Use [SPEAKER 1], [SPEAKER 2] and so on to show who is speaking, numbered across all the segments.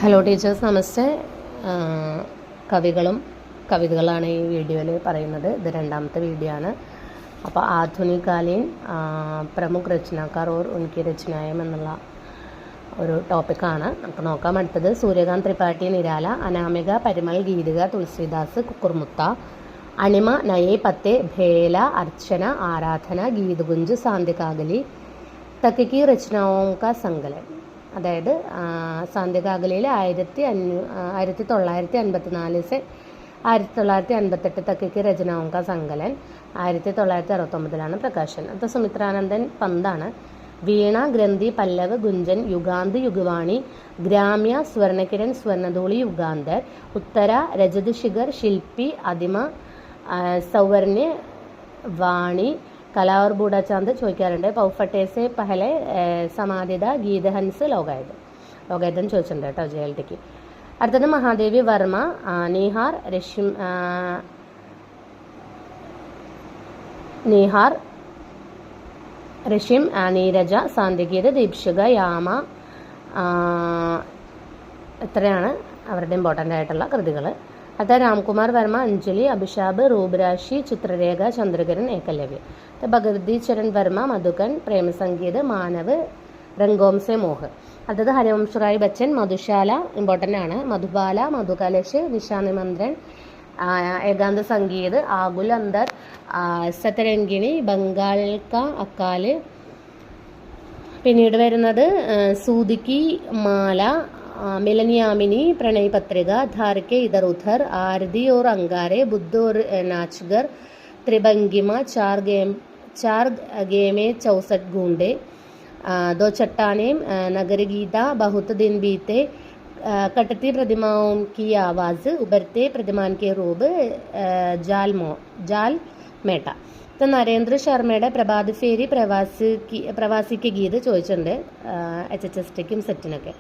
[SPEAKER 1] Hello teachers, നമസ്തേ. കവിതകളാണ് ഈ വീഡിയോയിൽ പറയുന്നത്. ഇത് രണ്ടാമത്തെ വീഡിയോ ആണ്. അപ്പോൾ ആധുനികാലീൻ പ്രമുഖ രചനാക്കാർ ഓർ ഉनकी രചനായം എന്നുള്ള ഒരു ടോപ്പിക്കാണ് നമുക്ക് നോക്കാം. അടുത്തത് സൂര്യകാന്ത് ത്രിപാഠി നിരാല, അനാമിക, പരിമൾ, ഗീതിക, തുളസീദാസ്, കുക്കുർമുത്ത, അണിമ, നയെ പത്തെ, ഭേല, അർച്ചന, ആരാധന, ഗീതകുഞ്ച്, സാന്ധ്യകാകലി, തക്കിക്കി രചനാओं का संकलन. അതായത് സാന്ധ്യകാകലിയിൽ 1954 से 1958 तक की रचनाओं का संकलन 1969 പ്രകാശൻ. അത് സുമിത്രാനന്ദൻ പന്താണ്. വീണ, ഗ്രന്ഥി, പല്ലവ്, ഗുഞ്ചൻ, യുഗാന്ത്, യുഗവാണി, ഗ്രാമ്യ, സ്വർണകിരൺ, സ്വർണധൂളി, യുഗാന്തർ, ഉത്തര, രജത് ശിഖർ, ശില്പി, അതിമ, സൗവർണ്യ, വാണി, കല और बूढ़ा चांद ചോദിക്കാറുണ്ട്. പൗഫട്ടെ से पहले സമാധിത, ഗീതഹൻസ്, ലോകായുധൻ ചോദിച്ചിട്ടുണ്ട് കേട്ടോ JLTക്ക്. അടുത്തത് മഹാദേവി വർമ്മ, നീഹാർ, റഷിം, നീരജ, സാന്ധ്യഗീത്, ദീപ്ഷിക, യാമ. ഇത്രയാണ് അവരുടെ ഇമ്പോർട്ടൻ്റ് ആയിട്ടുള്ള കൃതികൾ. അടുത്ത രാംകുമാർ വർമ്മ, അഞ്ജലി, അഭിഷാബ്, റൂപരാശി, ചിത്രരേഖ, ചന്ദ്രകരൻ, ഏകലവ്യ. ഭഗവതി ചരൺ വർമ്മ, മധുകൻ, പ്രേമസംഗീത്, മാനവ്, രംഗോം സെ മോഹ്. അടുത്തത് ഹരിവംശറായ് ബച്ചൻ, മധുശാല ഇമ്പോർട്ടൻ്റ് ആണ്. മധുബാല, മധുകലശ്, നിശാനിമന്ത്രൻ, ഏകാന്ത സംഗീത്, ആകുൽ അന്തർ, സതരംഗിണി, ബംഗാൾ കാ അക്കാല്. പിന്നീട് വരുന്നത് സൂദിക്കി മാല, मिलनियामिनी, प्रणय पत्रिका, धार के इधर उधर, आरती और अंगारे, बुद्ध और नाचगर, त्रिभंगिमा, चार गेमे 64 गूंडे, दो चट्टानें, नगर गीता, बहुत दिन बीते, कटती प्रतिमाओं की आवाज़, उभरते प्रतिमान के रूप, जाल मेटा. तो നരേന്ദ്ര ശർമ്മയുടെ പ്രഭാത് ഫേരി, പ്രവാസിക്ക് ഗീത് ചോദിച്ചിട്ടുണ്ട് HHSTക്കും സെറ്റിനൊക്കെ.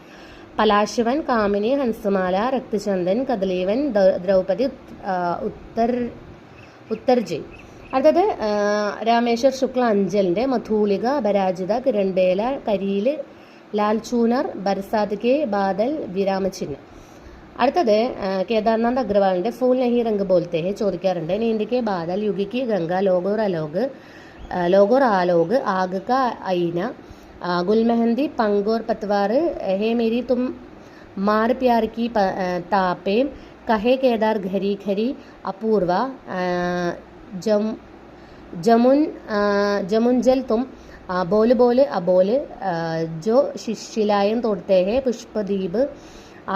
[SPEAKER 1] പലാശിവൻ, കാമിനി, ഹൻസുമാല, രക്തചന്ദൻ, കദലീവൻ, ദ്രൗപദി, ഉത്തർജി. അടുത്തത് രാമേശ്വർ ശുക്ല അഞ്ചലിൻ്റെ മധൂലിക, അപരാജിത, കിരൺബേല, കരീല്, ലാൽചൂനർ, ബർസാത് കെ ബാദൽ, വിരാമചിഹ്നം. അടുത്തത് കേദാർനാഥ് അഗ്രവാളിൻ്റെ ഫൂൽ നഹി രംഗ് ബോൽത്തെ ഹെ ചോദിക്കാറുണ്ട്. നീന്ദി കെ ബാദൽ, യുഗി കി ഗംഗ, ലോഗോർ ആലോഗ്, ആഗ് കാ ഐന, गुलमेहंदी, पंगोर पतवार, हे मेरी तुम मार प्यार की तापे, कहे केदार घरी घरी, अपूर्वा, जमुंजल तुम, बोल बोल अबोल, जो शिलाएं तोड़ते हैं, पुष्पदीप,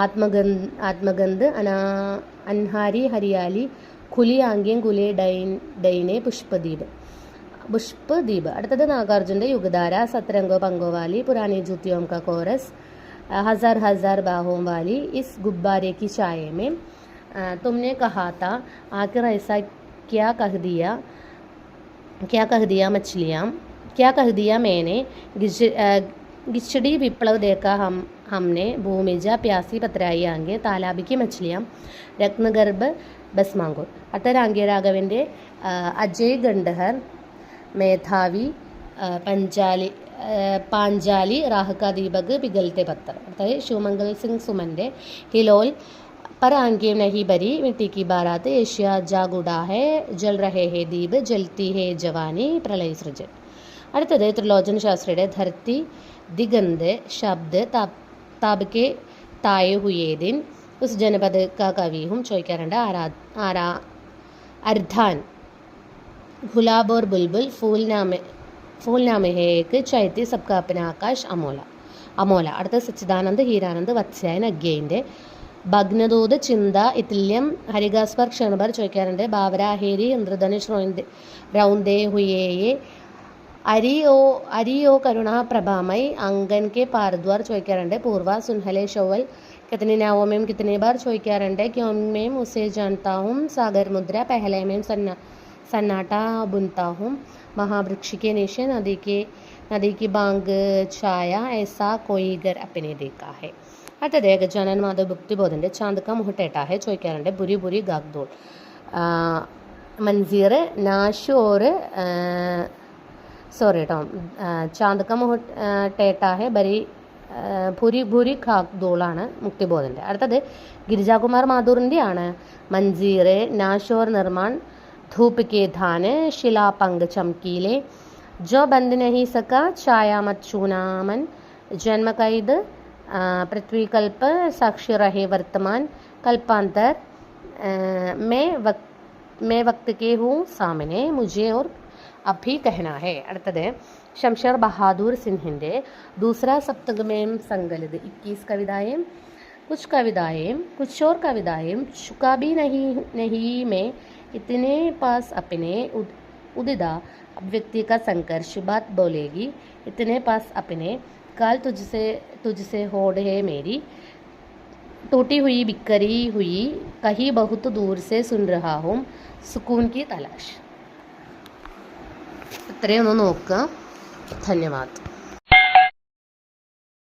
[SPEAKER 1] आत्मगंध, अनहारी हरियाली, खुली आंगें गुले डैने, पुष्पदीप. അടുത്തത് നാഗാർജുൻ്റെ യുഗധാര, സത്രംഗോ പങ്കോവാലി, പുരാനി ജൂത്തിയോം കാ കോറസ്, ഹസാർ ഹസാർ ബാഹോം വാലി, ഇസ് ഗുബ്ബാരെ की चाय में, तुमने कहा था आखिर ऐसा क्या कह दिया मैंने, गिचड़ी विप्लव देखा हमने, भूमिजा, प्यासी पतराई आंगे, तालाबी की मछलियाँ, रत्नगर्भ, बस मांगो. അടുത്ത രാംഗീരാഘവൻ്റെ അജയ് ഗണ്ഡഹർ, മേധാവി, പാഞ്ചാലി, രാഹ് കാ ദീപക്, പിഘലത്തെ പത്തർ. അതായത് ശിവമംഗൽ സിംഗ് സുമൻ്റെ ഹിലോൽ, पर आंखें नहीं भरी, मिट्टी की बारात, एशिया जाग उड़ा है, जल रहे हैं दीप, जलती है जवानी, പ്രളയ സൃജൻ. അടുത്തത് ത്രിലോചൻ ശാസ്ത്രിയുടെ ധർത്തി ദിഗന്ത്, ശബ്ദ്, താബ്കെ തായെ ഹുയേ ദിൻ, ഉസ് ജനപദ് കാ കവി ഹും ചോദിക്കാറുണ്ട്. അർധാൻ, गुलाब और बुलबुल, फूल नामे है एक, चैती, सबका अपना आकाश, अमोला. അടുത്ത സച്ചിദാനന്ദ് ഹീരാനന്ദ് വത്സ്യായൻ അഗ്യയിൻ്റെ ഭഗ്നദൂത്, ചിന്ത, ഇത്തില്യം, ഹരിഗാസ്പർ ക്ഷണഭർ ചോദിക്കാറുണ്ട്. ബാവര ഹേരി, ഇന്ദ്രധനുഷ് റൗന്ദേ ഹുയേയെ, അരിയോ കരുണാ പ്രഭാമയ്, അങ്കൻ കെ പാർദ്വാർ ചോദിക്കാറുണ്ട്. പൂർവ, സുൻഹലെ ഷവൽ, കിतनी नावों में कितने बार ചോദിക്കാറുണ്ട്. क्यों में उसे जानता हूँ, सागर मुद्रा, पहले में सन्नाटा बुनता हूँ, महावृक्ष के नीचे नदी की बांग छाया, ऐसा कोई घर अपने देखा है. അടുത്തത് ഗജാനൻ മാധവ് ഭുക്തിബോധൻ്റെ ചാന്ദ് കാ മുഹ് ടേട്ടാ ഹെ ചോദിക്കാറുണ്ട്. ബുരി ബുരി ഗാഗ്ദോൾ, മൻസീർ, നാഷ് ഓർ സോറി കേട്ടോ, ചാന്ദ് കാ മുഹ് ടേട്ടാ ഹെ ബരി ഭൂരി ഭൂരി ഖാക്ദോളാണ് മുക്തിബോധൻ്റെ. അടുത്തത് ഗിരിജാകുമാർ മാഥുറിൻ്റെ ആണ്. മഞ്ജീറെ, നാശോർ നിർമ്മാൺ, ധൂപ് കെ ധാന്, ശിലാ പങ്ക് ചംകീലെ, ജോ ബന്ദ് നഹി സക, ഛായാ മത് ചൂനാമൻ, ജന്മ കൈദ്, പൃഥ്വി കൽപ്പ്, സാക്ഷി രഹേ വർത്തമാൻ, കൽപ്പാന്തർ, मैं वक्त के हूँ सामने, मुझे और अभी कहना है. അടുത്തത് शमशेर बहादुर सिंहिൻ്റെ दूसरा सप्तगमें संकलित 21 कविताएं, कुछ और कविताएं, चुका भी नहीं में, इतने पास अपने, उदिदा अभिव्यक्ति का संघर्ष, बात बोलेगी, इतने पास अपने, काल तुझसे होड़ है मेरी, टूटी हुई बिखरी हुई, कहीं बहुत दूर से सुन रहा हूँ, सुकून की तलाश. ഇത്രയൊന്ന് നോക്കുക. ധന്യവാദ്.